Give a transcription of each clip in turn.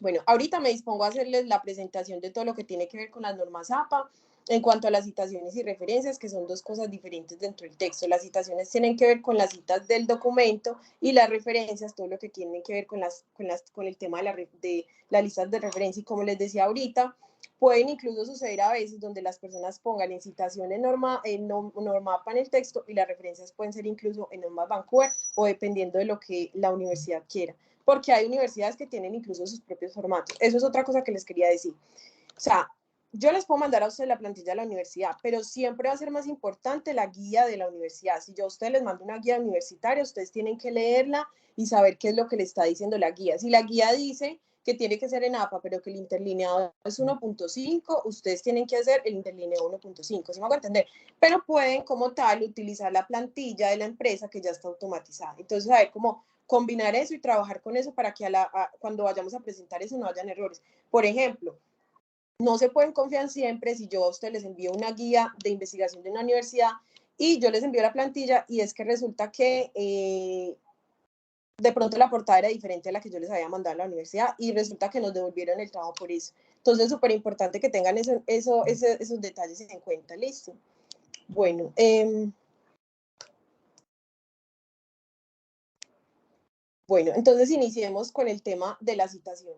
Bueno, ahorita me dispongo a hacerles la presentación de todo lo que tiene que ver con las normas APA en cuanto a las citaciones y referencias, que son dos cosas diferentes dentro del texto. Las citaciones tienen que ver con las citas del documento y las referencias, todo lo que tiene que ver con el tema de las listas de referencia. Y como les decía ahorita, pueden incluso suceder a veces donde las personas pongan en citación en norma APA en el texto y las referencias pueden ser incluso en normas Vancouver o dependiendo de lo que la universidad quiera, porque hay universidades que tienen incluso sus propios formatos. Eso es otra cosa que les quería decir. O sea, yo les puedo mandar a ustedes la plantilla de la universidad, pero siempre va a ser más importante la guía de la universidad. Si yo a ustedes les mando una guía universitaria, ustedes tienen que leerla y saber qué es lo que le está diciendo la guía. Si la guía dice que tiene que ser en APA, pero que el interlineado es 1.5, ustedes tienen que hacer el interlineado 1.5, ¿sí me hago entender? Pero pueden, como tal, utilizar la plantilla de la empresa que ya está automatizada. Entonces, a ver cómo combinar eso y trabajar con eso para que cuando vayamos a presentar eso no hayan errores. Por ejemplo, no se pueden confiar siempre si yo a ustedes les envío una guía de investigación de una universidad y yo les envío la plantilla y es que resulta que de pronto la portada era diferente a la que yo les había mandado a la universidad y resulta que nos devolvieron el trabajo por eso. Entonces es súper importante que tengan esos detalles en cuenta. ¿Listo? Bueno, bueno, entonces iniciemos con el tema de la citación.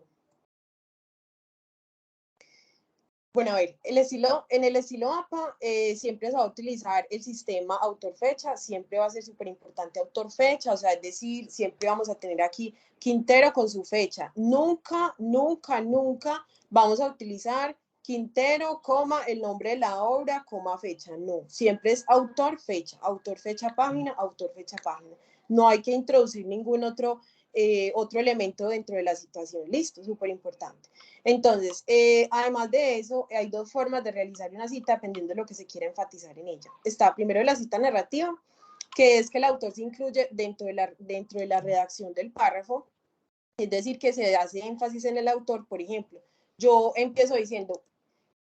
Bueno, a ver, en el estilo APA siempre se va a utilizar el sistema autor-fecha, siempre va a ser súper importante autor-fecha, o sea, es decir, siempre vamos a tener aquí Quintero con su fecha. Nunca, nunca, nunca vamos a utilizar Quintero, coma, el nombre de la obra, coma, fecha. No, siempre es autor-fecha, página, autor-fecha, página. No hay que introducir ningún otro elemento dentro de la situación. Listo, súper importante. Entonces, además de eso, hay dos formas de realizar una cita dependiendo de lo que se quiera enfatizar en ella. Está primero la cita narrativa, que es que el autor se incluye dentro de la redacción del párrafo, es decir, que se hace énfasis en el autor. Por ejemplo, yo empiezo diciendo,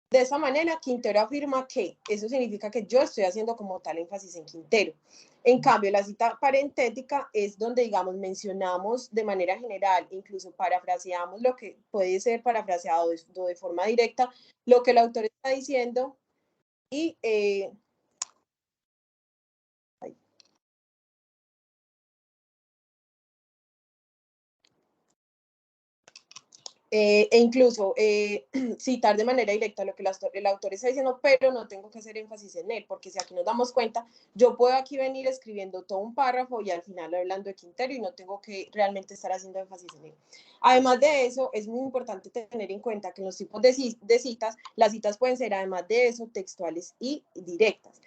de esa manera, Quintero afirma que, eso significa que yo estoy haciendo como tal énfasis en Quintero. En cambio, la cita parentética es donde, digamos, mencionamos de manera general, incluso parafraseamos lo que puede ser parafraseado de forma directa, lo que el autor está diciendo y e incluso citar de manera directa lo que el autor está diciendo, pero no tengo que hacer énfasis en él, porque si aquí nos damos cuenta, yo puedo aquí venir escribiendo todo un párrafo y al final hablando de Quintero y no tengo que realmente estar haciendo énfasis en él. Además de eso, es muy importante tener en cuenta que en los tipos de citas, las citas pueden ser además de eso textuales y directas.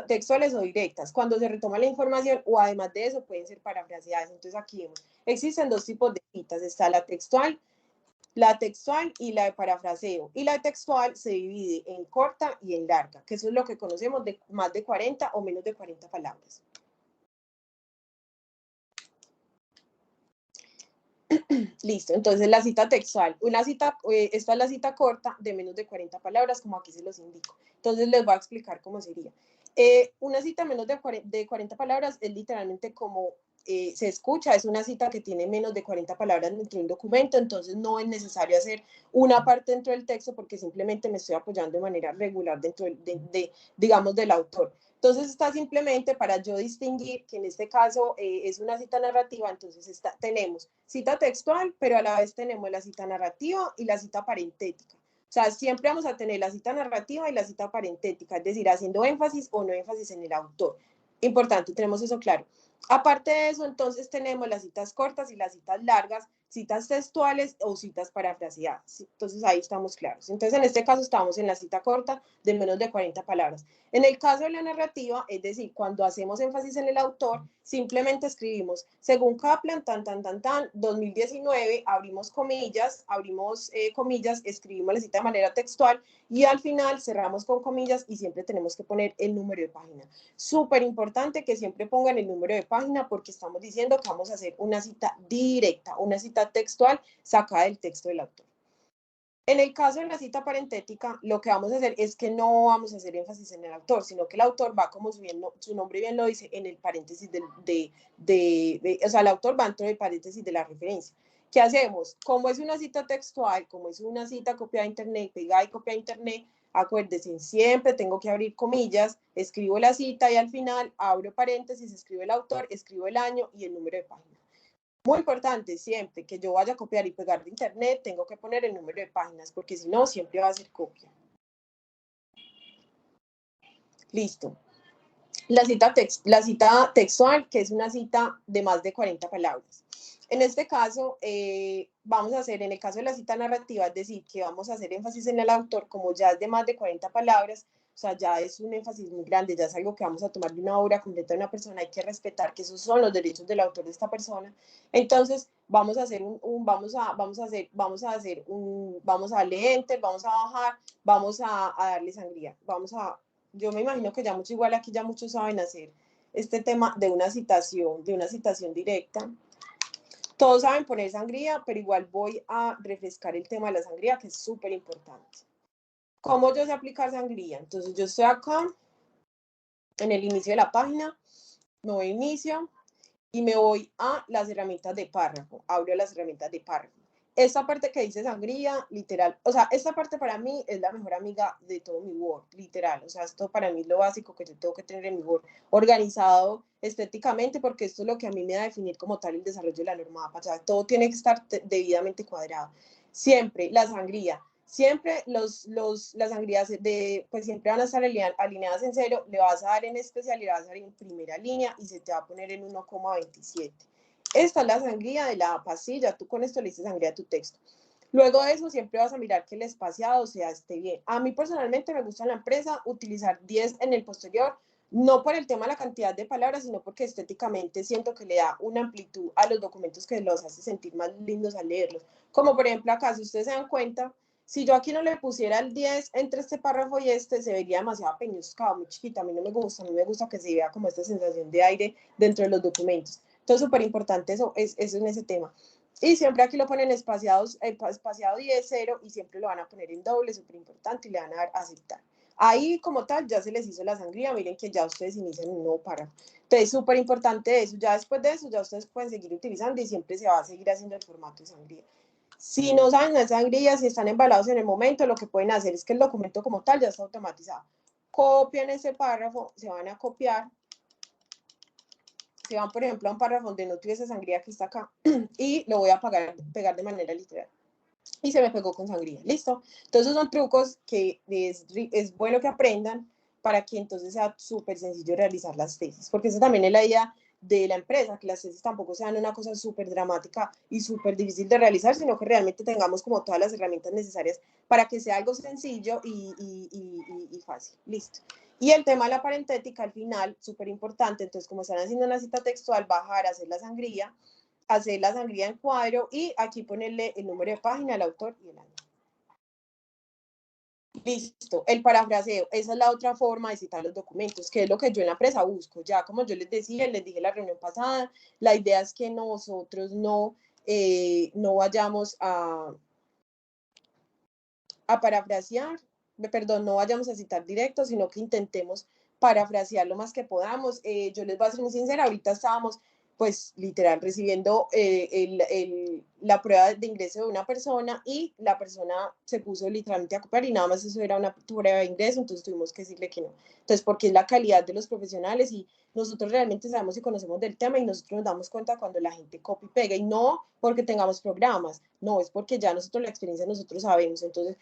Textuales o directas, cuando se retoma la información o además de eso pueden ser parafraseadas. Entonces aquí vemos, existen dos tipos de citas, está la textual y la de parafraseo. Y la textual se divide en corta y en larga, que eso es lo que conocemos de más de 40 o menos de 40 palabras. Listo, entonces la cita textual. Esta es la cita corta de menos de 40 palabras, como aquí se los indico. Entonces les voy a explicar cómo sería. Una cita menos de 40 palabras es literalmente como se escucha, es una cita que tiene menos de 40 palabras dentro de un documento, entonces no es necesario hacer una parte dentro del texto porque simplemente me estoy apoyando de manera regular dentro digamos, del autor. Entonces está simplemente para yo distinguir que en este caso es una cita narrativa, entonces tenemos cita textual, pero a la vez tenemos la cita narrativa y la cita parentética. O sea, siempre vamos a tener la cita narrativa y la cita parentética, es decir, haciendo énfasis o no énfasis en el autor. Importante, tenemos eso claro. Aparte de eso, entonces tenemos las citas cortas y las citas largas, citas textuales o citas parafraseadas. Entonces ahí estamos claros. Entonces en este caso estamos en la cita corta de menos de 40 palabras. En el caso de la narrativa, es decir, cuando hacemos énfasis en el autor, simplemente escribimos, según Kaplan, 2019, abrimos comillas, escribimos la cita de manera textual y al final cerramos con comillas y siempre tenemos que poner el número de página. Súper importante que siempre pongan el número de página porque estamos diciendo que vamos a hacer una cita directa, una cita textual sacada del texto del autor. En el caso de la cita parentética, lo que vamos a hacer es que no vamos a hacer énfasis en el autor, sino que el autor va, como su nombre bien lo dice, en el paréntesis o sea, el autor va dentro del paréntesis de la referencia. ¿Qué hacemos? Como es una cita textual, como es una cita copiada de internet, pegada y copiada de internet, acuérdense, siempre tengo que abrir comillas, escribo la cita y al final abro paréntesis, escribo el autor, escribo el año y el número de página. Muy importante, siempre que yo vaya a copiar y pegar de internet, tengo que poner el número de páginas, porque si no, siempre va a ser copia. Listo. La cita textual, que es una cita de más de 40 palabras. En este caso, vamos a hacer, en el caso de la cita narrativa, es decir, que vamos a hacer énfasis en el autor, como ya es de más de 40 palabras, o sea, ya es un énfasis muy grande, ya es algo que vamos a tomar de una obra completa de una persona, hay que respetar que esos son los derechos del autor de esta persona. Entonces, vamos a hacer vamos a darle enter, vamos a bajar, vamos a darle sangría, yo me imagino que ya igual aquí ya muchos saben hacer este tema de una citación directa. Todos saben poner sangría, pero igual voy a refrescar el tema de la sangría, que es súper importante. ¿Cómo yo sé aplicar sangría? Entonces yo estoy acá, en el inicio de la página, me voy a inicio y me voy a las herramientas de párrafo. Abro las herramientas de párrafo. Esta parte que dice sangría, literal, o sea, esta parte para mí es la mejor amiga de todo mi Word, literal, o sea, esto para mí es lo básico que yo tengo que tener en mi Word, organizado estéticamente, porque esto es lo que a mí me da a definir como tal el desarrollo de la norma APA, o sea, todo tiene que estar debidamente cuadrado. Siempre la sangría, siempre las sangrías pues siempre van a estar alineadas en cero, le vas a dar en especial y le vas a dar en primera línea y se te va a poner en 1,27. Esta es la sangría de la pasilla, tú con esto le dices sangría a tu texto. Luego de eso siempre vas a mirar que el espaciado esté bien. A mí personalmente me gusta en la empresa utilizar 10 en el posterior, no por el tema de la cantidad de palabras, sino porque estéticamente siento que le da una amplitud a los documentos que los hace sentir más lindos al leerlos. Como por ejemplo acá, si ustedes se dan cuenta, si yo aquí no le pusiera el 10 entre este párrafo y este, se vería demasiado peñuscado, muy chiquita. A mí no me gusta, a mí me gusta que se vea como esta sensación de aire dentro de los documentos. Entonces, súper importante eso en ese tema. Y siempre aquí lo ponen espaciado 10, 0 y siempre lo van a poner en doble, súper importante, y le van a dar a aceptar. Ahí como tal ya se les hizo la sangría, miren que ya ustedes inician un nuevo párrafo. Entonces, súper importante eso. Ya después de eso, ya ustedes pueden seguir utilizando y siempre se va a seguir haciendo el formato de sangría. Si no saben la sangría, si están embalados en el momento, lo que pueden hacer es que el documento como tal ya está automatizado. Copian ese párrafo, se van a copiar, se van, por ejemplo, a un párrafo donde no tuviese sangría que está acá y lo voy a pegar de manera literal. Y se me pegó con sangría. ¿Listo? Entonces son trucos que es bueno que aprendan para que entonces sea súper sencillo realizar las tesis. Porque eso también es la idea de la empresa, que las tesis tampoco sean una cosa súper dramática y súper difícil de realizar, sino que realmente tengamos como todas las herramientas necesarias para que sea algo sencillo y fácil. Listo. Y el tema de la parentética al final, súper importante. Entonces, como están haciendo una cita textual, bajar, hacer la sangría en cuadro y aquí ponerle el número de página, el autor y el año. Listo, el parafraseo, esa es la otra forma de citar los documentos, que es lo que yo en la empresa busco. Ya como yo les decía, les dije en la reunión pasada, la idea es que nosotros no vayamos a parafrasear, perdón, no vayamos a citar directo, sino que intentemos parafrasear lo más que podamos. Yo les voy a ser muy sincera, ahorita estábamos pues literal recibiendo la prueba de ingreso de una persona y la persona se puso literalmente a copiar y nada más eso era una prueba de ingreso, entonces tuvimos que decirle que no. Entonces, porque es la calidad de los profesionales y nosotros realmente sabemos y conocemos del tema y nosotros nos damos cuenta cuando la gente copia y pega y no porque tengamos programas, no, es porque ya nosotros la experiencia nosotros sabemos. Entonces,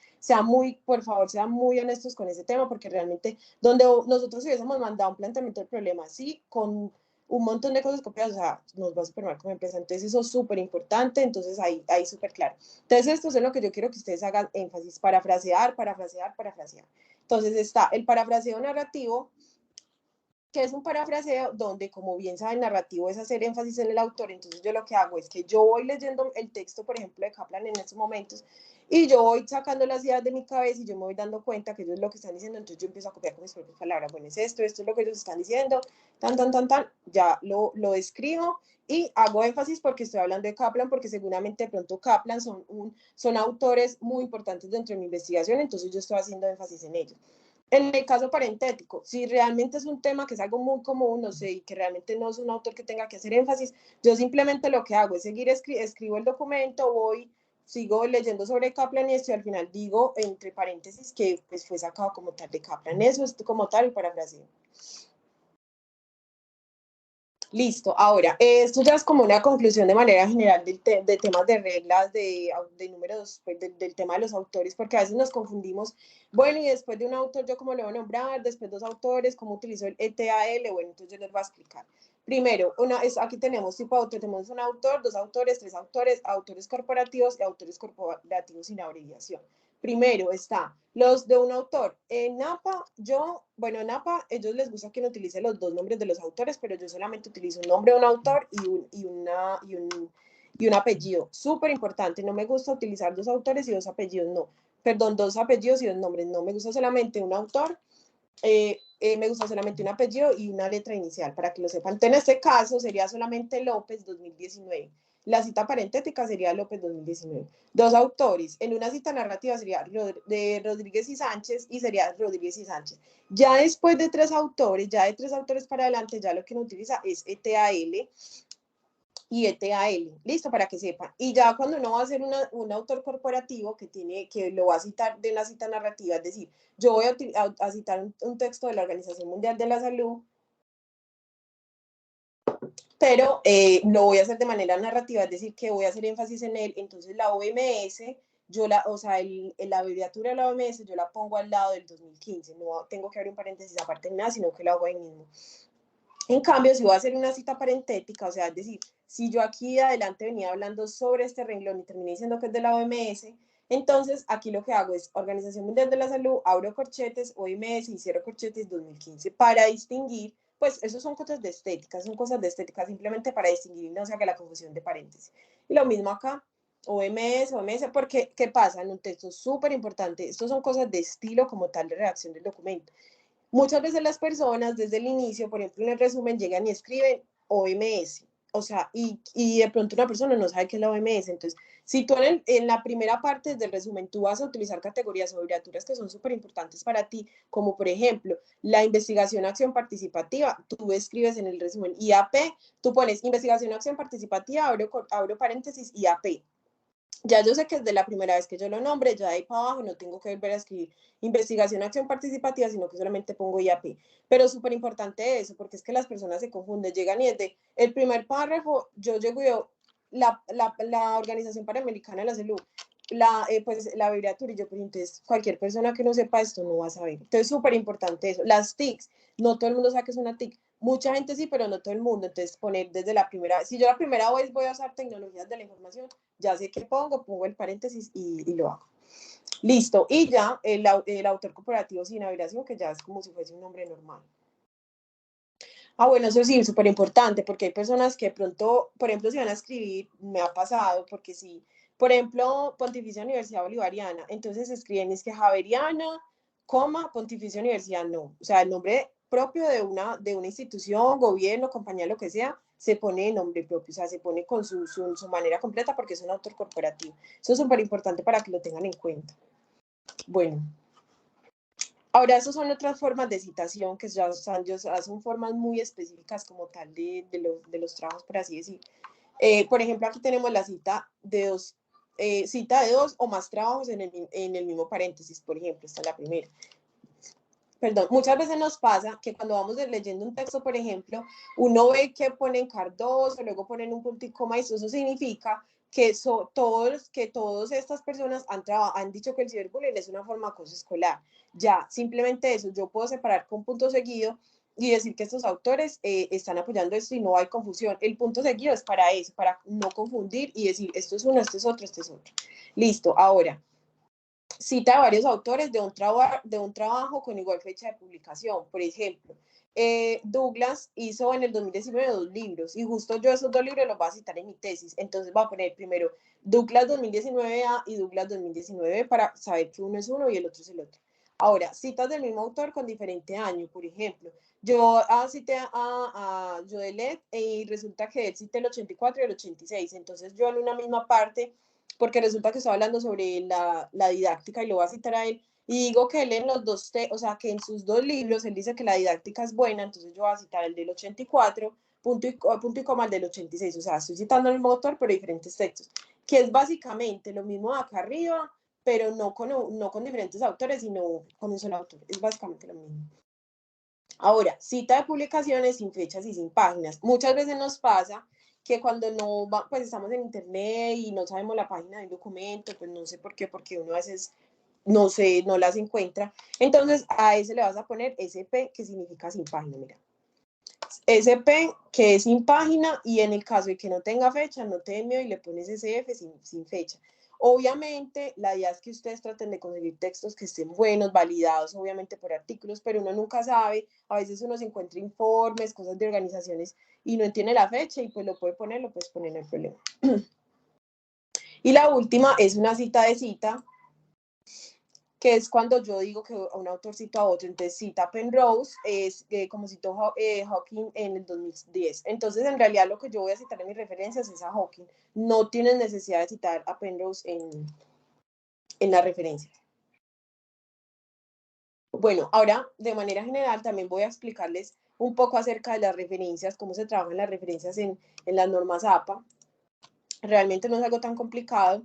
por favor, sean muy honestos con ese tema porque realmente donde nosotros hubiésemos mandado un planteamiento del problema así, con un montón de cosas copiadas, o sea, nos va a super mal como empresa. Entonces, eso es súper importante, entonces ahí súper claro. Entonces, esto es en lo que yo quiero que ustedes hagan énfasis, parafrasear. Entonces, está el parafraseo narrativo, que es un parafraseo donde, como bien saben, narrativo es hacer énfasis en el autor. Entonces yo lo que hago es que yo voy leyendo el texto, por ejemplo, de Kaplan en estos momentos, y yo voy sacando las ideas de mi cabeza y yo me voy dando cuenta que ellos es lo que están diciendo, entonces yo empiezo a copiar con mis propias palabras. Bueno, esto es lo que ellos están diciendo, ya lo escribo y hago énfasis porque estoy hablando de Kaplan, porque seguramente de pronto Kaplan son autores muy importantes dentro de mi investigación, entonces yo estoy haciendo énfasis en ellos. En el caso parentético, si realmente es un tema que es algo muy común, no sé, y que realmente no es un autor que tenga que hacer énfasis, yo simplemente lo que hago es seguir, escribo el documento, sigo leyendo sobre Kaplan y esto, y al final digo, entre paréntesis, que pues fue sacado como tal de Kaplan. Eso es como tal el parafraseo. Listo, ahora, esto ya es como una conclusión de manera general de temas de reglas, de números, pues, del tema de los autores, porque a veces nos confundimos, bueno, y después de un autor, ¿yo cómo lo voy a nombrar? Después dos autores, ¿cómo utilizo el ETAL? Bueno, entonces yo les voy a explicar. Primero, aquí tenemos tipo de autor, tenemos un autor, dos autores, tres autores, autores corporativos y autores corporativos sin abreviación. Primero está los de un autor. En NAPA, en NAPA, ellos les gusta que no utilice los dos nombres de los autores, pero yo solamente utilizo un nombre de un autor y un apellido. Súper importante, no me gusta utilizar dos autores y dos apellidos, no. Perdón, dos apellidos y dos nombres, no. Me gusta solamente un autor, me gusta solamente un apellido y una letra inicial, para que lo sepan. Entonces, en este caso sería solamente López 2019. La cita parentética sería López 2019. Dos autores. En una cita narrativa sería de Rodríguez y Sánchez y sería Rodríguez y Sánchez. Ya después de tres autores, ya de tres autores para adelante, ya lo que uno utiliza es ETAL y ETAL, listo, para que sepan. Y ya cuando uno va a hacer un autor corporativo que lo va a citar de una cita narrativa, es decir, yo voy a citar un texto de la Organización Mundial de la Salud, pero lo voy a hacer de manera narrativa, es decir, que voy a hacer énfasis en él. Entonces la OMS, o sea, la abreviatura de la OMS, yo la pongo al lado del 2015, no tengo que abrir un paréntesis aparte de nada, sino que lo hago ahí mismo. En cambio, si voy a hacer una cita parentética, o sea, es decir, si yo aquí adelante venía hablando sobre este renglón y terminé diciendo que es de la OMS, entonces aquí lo que hago es Organización Mundial de la Salud, abro corchetes, OMS y cierro corchetes 2015 para distinguir, pues eso son cosas de estética, simplemente para distinguir y no se haga la confusión de paréntesis. Y lo mismo acá, OMS, porque ¿qué pasa? En un texto súper importante, estos son cosas de estilo como tal de redacción del documento. Muchas veces las personas desde el inicio, por ejemplo, en el resumen, llegan y escriben OMS. O sea, y de pronto una persona no sabe qué es la OMS. Entonces, si tú en la primera parte del resumen tú vas a utilizar categorías o abreviaturas que son súper importantes para ti, como por ejemplo la investigación, acción participativa, tú escribes en el resumen IAP, tú pones investigación, acción participativa, abro paréntesis IAP. Ya yo sé que desde la primera vez que yo lo nombre, ya de ahí para abajo no tengo que volver a escribir investigación, acción participativa, sino que solamente pongo IAP. Pero súper importante eso, porque es que las personas se confunden, llegan y desde el primer párrafo, yo llego y veo la Organización Panamericana de la Salud, pues la abreviatura, y yo, pues entonces cualquier persona que no sepa esto no va a saber. Entonces súper importante eso. Las TICs, no todo el mundo sabe que es una TIC. Mucha gente sí, pero no todo el mundo. Entonces poner desde la primera, si yo la primera vez voy a usar tecnologías de la información, ya sé qué pongo el paréntesis y lo hago. Listo. Y ya el autor corporativo sin abreviación, que ya es como si fuese un nombre normal. Ah, bueno, eso sí, súper importante, porque hay personas que de pronto, por ejemplo, si van a escribir, me ha pasado, porque sí, por ejemplo, Pontificia Universidad Bolivariana, entonces escriben es que Javeriana, Pontificia Universidad, no. O sea, el nombre propio de una institución, gobierno, compañía, lo que sea, se pone en nombre propio, o sea, se pone con su manera completa porque es un autor corporativo. Eso es súper importante para que lo tengan en cuenta. Bueno. Ahora, esas son otras formas de citación que ya son formas muy específicas como tal de los trabajos, por así decir. Por ejemplo, aquí tenemos la cita de dos o más trabajos en el mismo paréntesis, por ejemplo, esta es la primera. Perdón, muchas veces nos pasa que cuando vamos leyendo un texto, por ejemplo, uno ve que ponen Cardoso, luego ponen un punto y coma, y eso significa que todas estas personas han dicho que el ciberbullying es una forma de acoso escolar. Ya, simplemente eso, yo puedo separar con punto seguido y decir que estos autores están apoyando esto y no hay confusión. El punto seguido es para eso, para no confundir y decir esto es uno, esto es otro, esto es otro. Listo, ahora cita a varios autores de un trabajo con igual fecha de publicación. Por ejemplo, Douglas hizo en el 2019 dos libros y justo yo esos dos libros los voy a citar en mi tesis. Entonces voy a poner primero Douglas 2019A y Douglas 2019 para saber que uno es uno y el otro es el otro. Ahora, citas del mismo autor con diferente año, por ejemplo. Yo cité a Jodelet y resulta que él cita el 84 y el 86. Entonces yo en una misma parte porque resulta que estoy hablando sobre la didáctica y lo voy a citar a él, y digo que él en los dos, o sea, que en sus dos libros él dice que la didáctica es buena, entonces yo voy a citar el del 84, punto y coma, el del 86, o sea, estoy citando el mismo autor, pero diferentes textos, que es básicamente lo mismo de acá arriba, pero no con diferentes autores, sino con un solo autor, es básicamente lo mismo. Ahora, cita de publicaciones sin fechas y sin páginas. Muchas veces nos pasa que cuando no pues estamos en internet y no sabemos la página del documento, pues no sé por qué, porque uno a veces no sé, no las encuentra. Entonces a ese le vas a poner SP, que significa sin página, mira. SP, que es sin página, y en el caso de que no tenga fecha, no te envío y le pones SF sin fecha. Obviamente, la idea es que ustedes traten de conseguir textos que estén buenos, validados, obviamente por artículos, pero uno nunca sabe, a veces uno se encuentra informes, cosas de organizaciones y no entiende la fecha y pues lo puedes poner, no hay problema. Y la última es una cita de cita, que es cuando yo digo que un autor cita a otro. Entonces cita Penrose, es como citó Hawking en el 2010. Entonces, en realidad, lo que yo voy a citar en mis referencias es a Hawking. No tienes necesidad de citar a Penrose en la referencia. Bueno, ahora, de manera general, también voy a explicarles un poco acerca de las referencias, cómo se trabajan las referencias en las normas APA. Realmente no es algo tan complicado.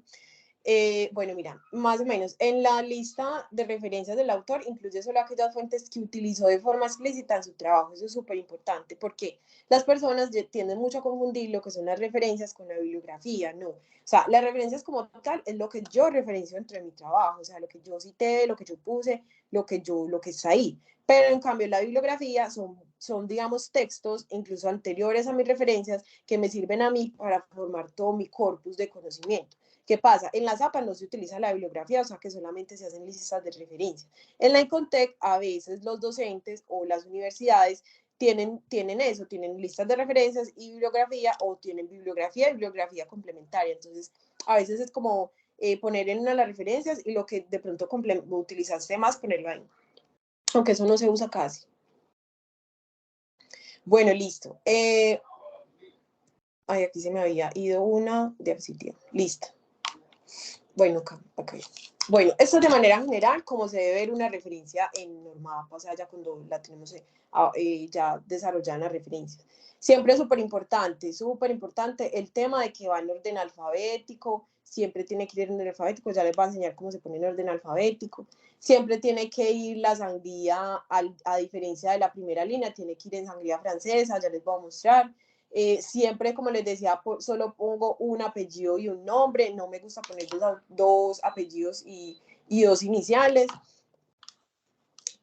Bueno, mira, más o menos, en la lista de referencias del autor incluye solo aquellas fuentes que utilizó de forma explícita en su trabajo. Eso es súper importante porque las personas tienden mucho a confundir lo que son las referencias con la bibliografía, no. O sea, las referencias como tal es lo que yo referencio dentro de mi trabajo, o sea, lo que yo cité, lo que yo puse, lo que está ahí. Pero en cambio la bibliografía son, digamos, textos incluso anteriores a mis referencias que me sirven a mí para formar todo mi corpus de conocimiento. ¿Qué pasa? En la ZAPA no se utiliza la bibliografía, o sea que solamente se hacen listas de referencia. En la ICONTEC, a veces los docentes o las universidades tienen eso, tienen listas de referencias y bibliografía, o tienen bibliografía y bibliografía complementaria. Entonces, a veces es como poner en una de las referencias y lo que de pronto utilizaste más, ponerlo ahí. Aunque eso no se usa casi. Bueno, listo. Aquí se me había ido una diapositiva. Listo. Bueno, acá. Bueno, esto es de manera general, como se debe ver una referencia en Normapa, o sea, ya cuando la tenemos ya desarrollada en las referencias. Siempre es súper importante el tema de que va en orden alfabético, siempre tiene que ir en orden alfabético, ya les voy a enseñar cómo se pone en orden alfabético. Siempre tiene que ir la sangría, a diferencia de la primera línea, tiene que ir en sangría francesa, ya les voy a mostrar. Siempre, como les decía, solo pongo un apellido y un nombre, no me gusta poner dos apellidos y dos iniciales.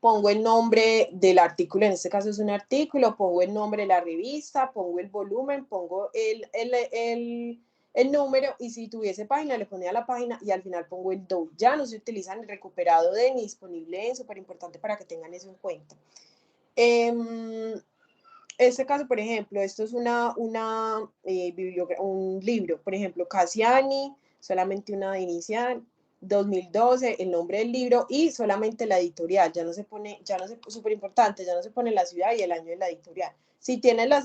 Pongo el nombre del artículo, en este caso es un artículo, pongo el nombre de la revista, pongo el volumen, pongo el número, y si tuviese página le ponía la página y al final pongo el DOI. Ya no se utiliza ni recuperado de ni disponible en, súper importante para que tengan eso en cuenta. Este caso, por ejemplo, esto es un libro, por ejemplo, Cassiani, solamente una inicial, 2012, el nombre del libro y solamente la editorial, súper importante, ya no se pone la ciudad y el año de la editorial. Si tienes la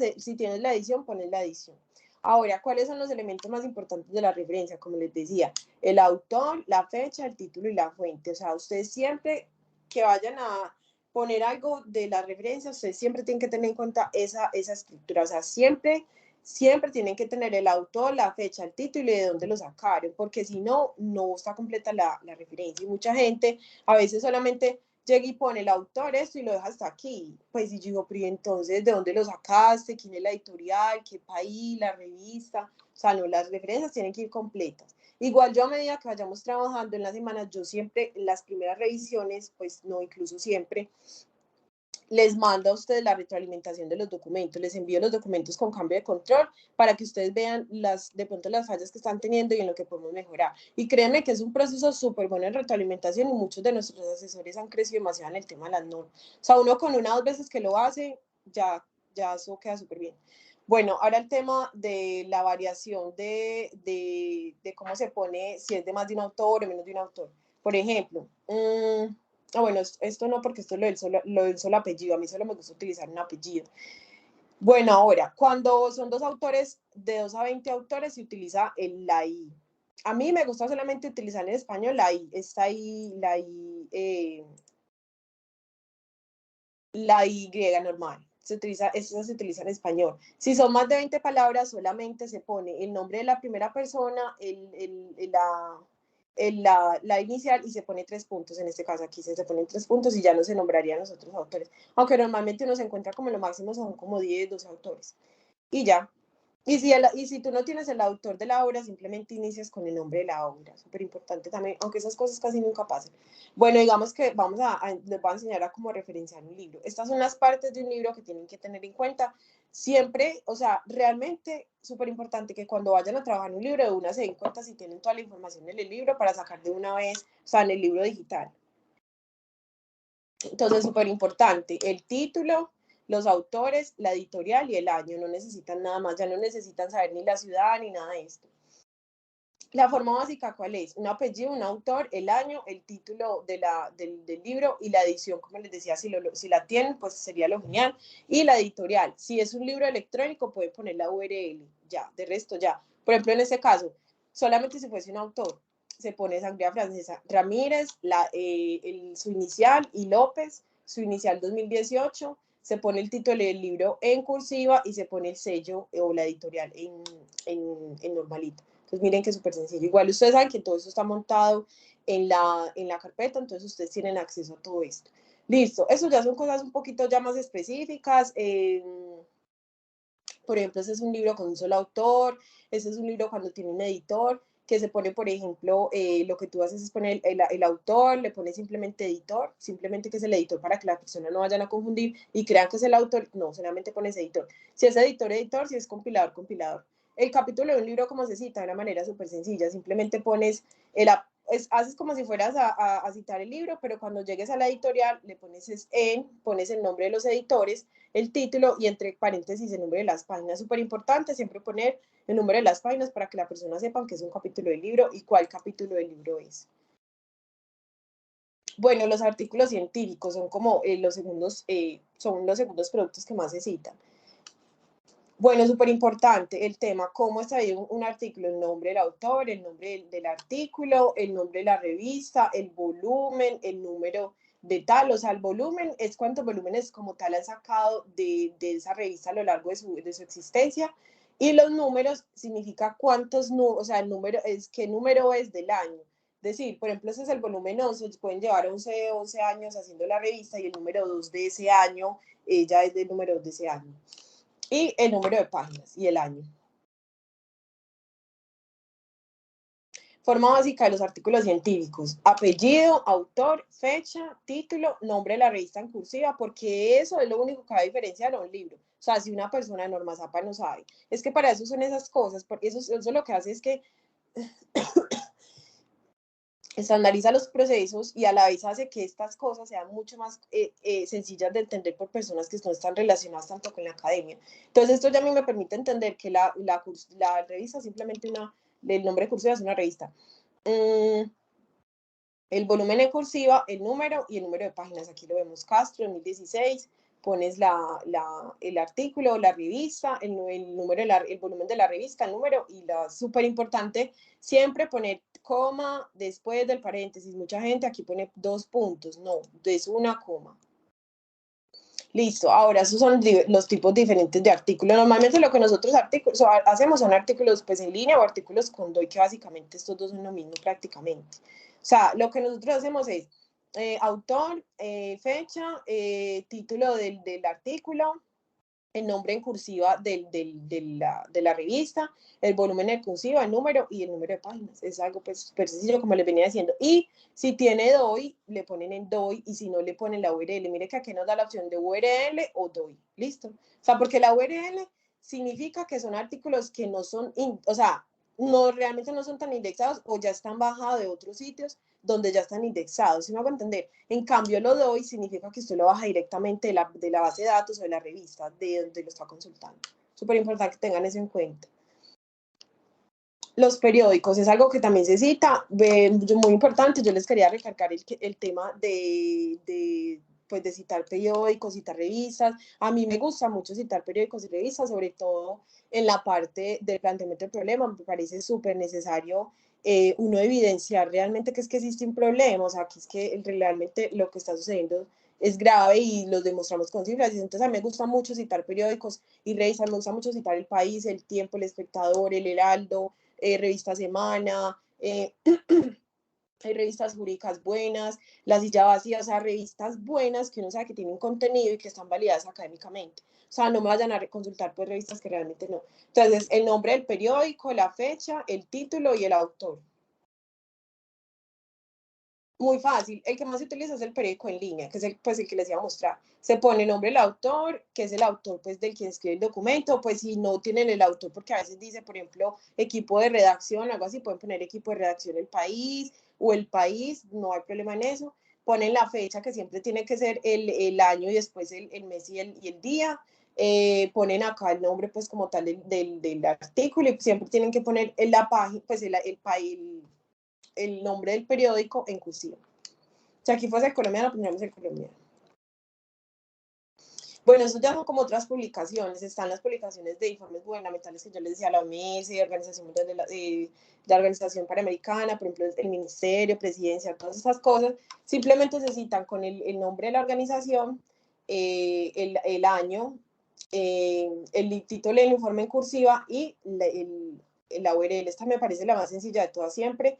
edición, pones la edición. Ahora, ¿cuáles son los elementos más importantes de la referencia? Como les decía, el autor, la fecha, el título y la fuente. O sea, ustedes siempre que vayan a poner algo de la referencia, ustedes siempre tienen que tener en cuenta esa estructura, o sea, siempre tienen que tener el autor, la fecha, el título y de dónde lo sacaron, porque si no, no está completa la referencia. Y mucha gente a veces solamente llega y pone el autor esto y lo deja hasta aquí. Pues y yo digo, pero entonces, ¿de dónde lo sacaste? ¿Quién es la editorial? ¿Qué país? ¿La revista? O sea, no, las referencias tienen que ir completas. Igual yo a medida que vayamos trabajando en las semanas, yo siempre, en las primeras revisiones, pues no, incluso siempre, les mando a ustedes la retroalimentación de los documentos, les envío los documentos con cambio de control para que ustedes vean de pronto las fallas que están teniendo y en lo que podemos mejorar. Y créanme que es un proceso súper bueno en retroalimentación y muchos de nuestros asesores han crecido demasiado en el tema de las normas. O sea, uno con una o dos veces que lo hace, ya eso queda súper bien. Bueno, ahora el tema de la variación de cómo se pone, si es de más de un autor o menos de un autor. Por ejemplo, bueno, esto no, porque esto es lo del solo apellido. A mí solo me gusta utilizar un apellido. Bueno, ahora, cuando son dos autores, de 2 a 20 autores, se utiliza la I. a mí me gusta solamente utilizar en español la I, está ahí, la Y normal. Eso se utiliza en español. Si son más de 20 palabras, solamente se pone el nombre de la primera persona, la inicial y se pone 3 puntos. En este caso aquí se ponen 3 puntos y ya no se nombrarían los otros autores. Aunque normalmente uno se encuentra como lo máximo son como 10, 12 autores. Y ya. Y si tú no tienes el autor de la obra, simplemente inicias con el nombre de la obra. Súper importante también, aunque esas cosas casi nunca pasan. Bueno, digamos que les voy a enseñar a cómo referenciar un libro. Estas son las partes de un libro que tienen que tener en cuenta. Siempre, o sea, realmente súper importante que cuando vayan a trabajar un libro de una se den cuenta si tienen toda la información en el libro para sacar de una vez, o sea, en el libro digital. Entonces, súper importante, el título, los autores, la editorial y el año. No necesitan nada más, ya no necesitan saber ni la ciudad ni nada de esto. La forma básica, ¿cuál es? Un apellido, un autor, el año, el título del libro y la edición, como les decía, si la tienen, pues sería lo genial. Y la editorial, si es un libro electrónico, pueden poner la URL, ya, de resto ya. Por ejemplo, en este caso, solamente si fuese un autor, se pone Sangría Francesa, Ramírez, su inicial y López, su inicial 2018, se pone el título del libro en cursiva y se pone el sello o la editorial en normalito. Entonces miren que es súper sencillo. Igual ustedes saben que todo eso está montado en la carpeta, entonces ustedes tienen acceso a todo esto. Listo, eso ya son cosas un poquito ya más específicas. Por ejemplo, ese es un libro con un solo autor, ese es un libro cuando tiene un editor, que se pone, por ejemplo, lo que tú haces es poner el autor, le pones simplemente editor, simplemente que es el editor para que la persona no vayan a confundir y crean que es el autor, no, solamente pones editor. Si es editor, editor, si es compilador, compilador. El capítulo de un libro, como se cita, de una manera súper sencilla, simplemente pones, haces como si fueras a citar el libro, pero cuando llegues a la editorial, le pones pones el nombre de los editores, el título y entre paréntesis el número de las páginas. Súper importante siempre poner el número de las páginas para que la persona sepa que es un capítulo del libro y cuál capítulo del libro es. Bueno, los artículos científicos son como son los segundos productos que más se citan. Bueno, súper importante el tema, cómo está ahí un artículo, el nombre del autor, el nombre del artículo, el nombre de la revista, el volumen, el número de tal, o sea, el volumen es cuántos volúmenes como tal han sacado de esa revista a lo largo de su existencia, y los números significa cuántos, o sea, el número es qué número es del año. Es decir, por ejemplo, ese es el volumen 11, pueden llevar 11 años haciendo la revista y el número 2 de ese año, ya es del número 2 de ese año y el número de páginas y el año. Forma básica de los artículos científicos: apellido, autor, fecha, título, nombre de la revista en cursiva, porque eso es lo único que va a diferenciar a un libro. O sea, si una persona de Norma Zapa no sabe, es que para eso son esas cosas, porque eso lo que hace es que estandariza los procesos y a la vez hace que estas cosas sean mucho más sencillas de entender por personas que no están relacionadas tanto con la academia. Entonces esto ya a mí me permite entender que la revista simplemente el nombre de cursiva es una revista. El volumen en cursiva, el número y el número de páginas. Aquí lo vemos, Castro, 2016. Pones el artículo, la revista, el número, el volumen de la revista, el número y súper importante, siempre poner coma después del paréntesis. Mucha gente aquí pone 2 puntos, no, es una coma. Listo, ahora esos son los tipos diferentes de artículos. Normalmente lo que nosotros hacemos son artículos pues en línea o artículos con DOI, que básicamente estos dos son lo mismo prácticamente. O sea, lo que nosotros hacemos es autor, fecha, título del artículo, el nombre en cursiva de la revista, el volumen en cursiva, el número y el número de páginas. Es algo pues súper sencillo, como les venía diciendo. Y si tiene DOI, le ponen en DOI, y si no, le ponen la URL. Mire que aquí nos da la opción de URL o DOI. ¿Listo? O sea, porque la URL significa que son artículos que no son, o sea, no, realmente no son tan indexados o ya están bajados de otros sitios donde ya están indexados, ¿sí me hago entender? En cambio, lo doy significa que usted lo baja directamente de la base de datos o de la revista de donde lo está consultando. Súper importante que tengan eso en cuenta. Los periódicos es algo que también se cita, muy importante. Yo les quería recalcar el tema pues de citar periódicos, citar revistas. A mí me gusta mucho citar periódicos y revistas, sobre todo en la parte del planteamiento del problema. Me parece súper necesario uno evidenciar realmente que es que existe un problema, o sea, que es que realmente lo que está sucediendo es grave y lo demostramos con cifras. Entonces a mí me gusta mucho citar periódicos y revisar, me gusta mucho citar El País, El Tiempo, El Espectador, El Heraldo, Revista Semana, hay revistas jurídicas buenas, La Silla Vacía, o sea, revistas buenas que uno sabe que tienen contenido y que están validadas académicamente. O sea, no me vayan a consultar pues revistas que realmente no. Entonces, el nombre del periódico, la fecha, el título y el autor. Muy fácil. El que más se utiliza es el periódico en línea, que es el que les iba a mostrar. Se pone el nombre del autor, que es el autor pues, del quien escribe el documento. Pues si no tienen el autor, porque a veces dice, por ejemplo, equipo de redacción, algo así, pueden poner equipo de redacción El País o El País, no hay problema en eso. Ponen la fecha, que siempre tiene que ser el año y después el mes y el día. Ponen acá el nombre pues como tal del artículo y siempre tienen que poner en la página, pues el nombre del periódico en cursiva. Si aquí fuese el colombiano, pondríamos el colombiano. Bueno, eso ya son como otras publicaciones. Están las publicaciones de informes gubernamentales que yo les decía, la OMS, de Organización Panamericana, por ejemplo, el Ministerio, Presidencia, todas esas cosas. Simplemente se citan con el nombre de la organización, el año, el título del informe en cursiva y la URL. Esta me parece la más sencilla de todas siempre.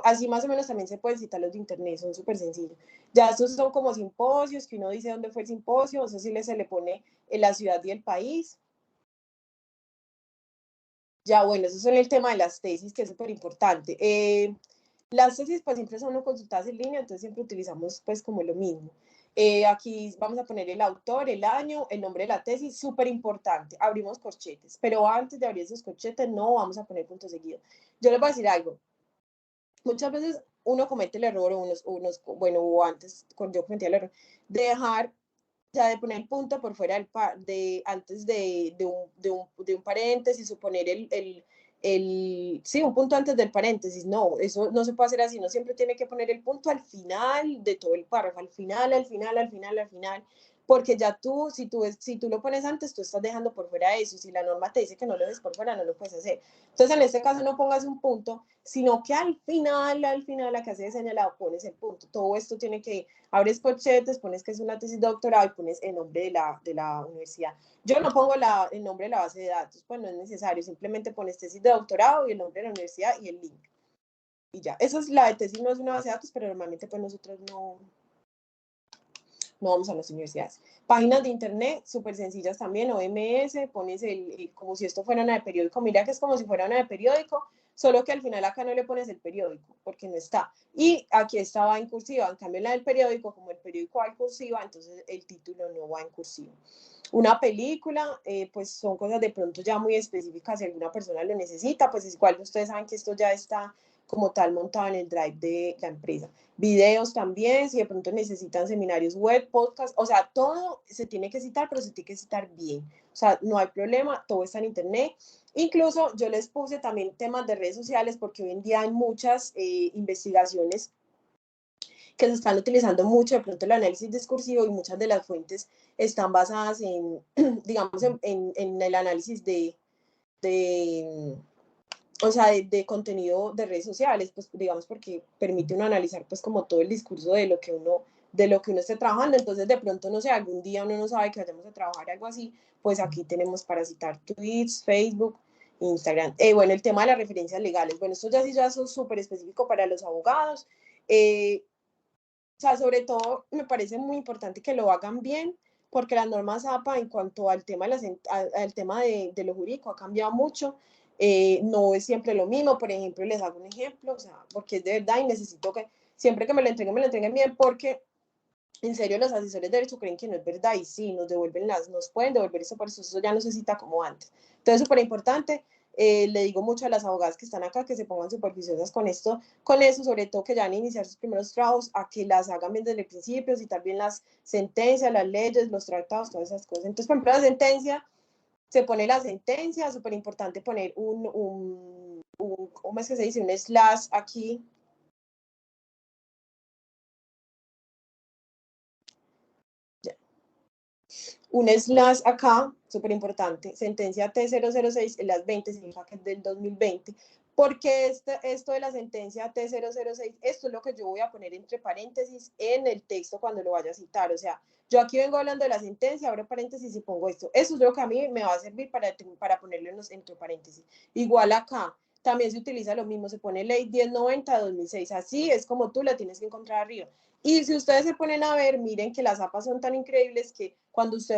Así más o menos también se pueden citar los de internet, son súper sencillos. Ya estos son como simposios, que uno dice dónde fue el simposio, eso sí se le pone en la ciudad y el país. Ya, bueno, eso es el tema de las tesis, que es súper importante. Las tesis pues siempre son consultadas en línea, entonces siempre utilizamos pues como lo mismo. Aquí vamos a poner el autor, el año, el nombre de la tesis, súper importante. Abrimos corchetes, pero antes de abrir esos corchetes no vamos a poner punto seguido. Yo les voy a decir algo. Muchas veces uno comete el error, bueno, o antes, cuando yo cometía el error, de dejar, o sea, de poner el punto por fuera antes de un paréntesis o poner sí, un punto antes del paréntesis. No, eso no se puede hacer así. No siempre tiene que poner el punto al final de todo el párrafo, al final, al final, al final, al final. Porque ya tú, si tú lo pones antes, tú estás dejando por fuera eso. Si la norma te dice que no lo dejes por fuera, no lo puedes hacer. Entonces, en este caso, no pongas un punto, sino que al final, la que hace de señalado, pones el punto. Todo esto tiene que, abres corchetes, pones que es una tesis de doctorado y pones el nombre de la universidad. Yo no pongo el nombre de la base de datos, pues no es necesario, simplemente pones tesis de doctorado y el nombre de la universidad y el link. Y ya, esa es la de tesis, no es una base de datos, pero normalmente pues nosotros no vamos a las universidades. Páginas de internet, súper sencillas también, OMS, pones como si esto fuera una de periódico, mira que es como si fuera una de periódico, solo que al final acá no le pones el periódico, porque no está. Y aquí estaba en cursiva, en cambio la del periódico, como el periódico va en cursiva, entonces el título no va en cursiva. Una película, pues son cosas de pronto ya muy específicas, si alguna persona lo necesita, pues igual ustedes saben que esto ya está como tal montado en el drive de la empresa. Videos también, si de pronto necesitan seminarios web, podcast, o sea, todo se tiene que citar, pero se tiene que citar bien. O sea, no hay problema, todo está en internet. Incluso yo les puse también temas de redes sociales porque hoy en día hay muchas investigaciones que se están utilizando mucho de pronto el análisis discursivo y muchas de las fuentes están basadas en, digamos, en el análisis de o sea, contenido de redes sociales, pues digamos porque permite uno analizar pues como todo el discurso de lo que uno esté trabajando, entonces de pronto, no sé, algún día uno no sabe que vayamos a trabajar algo así, pues aquí tenemos para citar tweets, Facebook, Instagram. Bueno, el tema de las referencias legales, bueno, esto ya sí ya es súper específico para los abogados, o sea, sobre todo me parece muy importante que lo hagan bien, porque las normas APA en cuanto al tema al tema de lo jurídico ha cambiado mucho. No es siempre lo mismo. Por ejemplo, les hago un ejemplo, o sea, porque es de verdad y necesito que siempre que me lo entreguen bien, porque en serio los asesores de derecho creen que no es verdad y sí, nos pueden devolver eso, por eso ya no se cita como antes. Entonces, súper importante. Le digo mucho a las abogadas que están acá que se pongan superficiosas con esto, con eso, sobre todo que ya van a iniciar sus primeros trabajos, a que las hagan bien desde el principio, citar bien las sentencias, las leyes, los tratados, todas esas cosas. Entonces, por ejemplo, la sentencia, se pone la sentencia, súper importante poner ¿cómo es que se dice? Un slash aquí. Un slash acá, súper importante, sentencia T006, en las 20, significa que es del 2020, Porque esto de la sentencia T006, esto es lo que yo voy a poner entre paréntesis en el texto cuando lo vaya a citar. O sea, yo aquí vengo hablando de la sentencia, abro paréntesis y pongo esto. Eso es lo que a mí me va a servir para ponerlo entre paréntesis. Igual acá, también se utiliza lo mismo, se pone ley 1090-2006. Así es como tú la tienes que encontrar arriba. Y si ustedes se ponen a ver, miren que las APAs son tan increíbles que cuando usted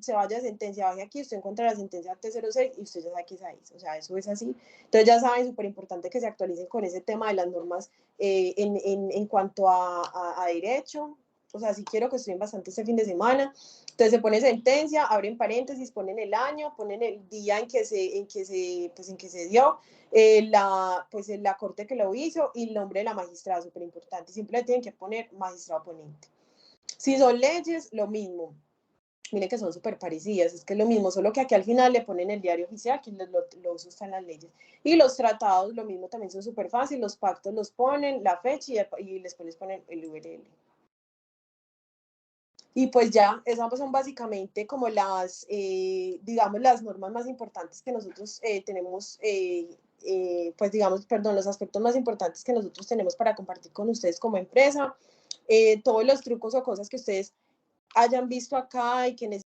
se vaya a sentencia, baje aquí, usted encuentra la sentencia T06 y usted ya sabe qué es ahí. O sea, eso es así. Entonces ya saben, súper importante que se actualicen con ese tema de las normas en cuanto a derecho. O sea, sí quiero que estudien bastante este fin de semana. Entonces se pone sentencia, abren paréntesis, ponen el año, ponen el día en que se dio, la corte que lo hizo y el nombre de la magistrada, súper importante. Siempre le tienen que poner magistrado ponente. Si son leyes, lo mismo. Miren que son súper parecidas, es que es lo mismo, solo que aquí al final le ponen el diario oficial, que lo uso está en las leyes. Y los tratados, lo mismo, también son súper fáciles, los pactos los ponen, la fecha y después les ponen el URL. Y pues ya, esas son básicamente como digamos, las normas más importantes que nosotros tenemos, pues digamos, perdón, los aspectos más importantes que nosotros tenemos para compartir con ustedes como empresa. Todos los trucos o cosas que ustedes hayan visto acá y que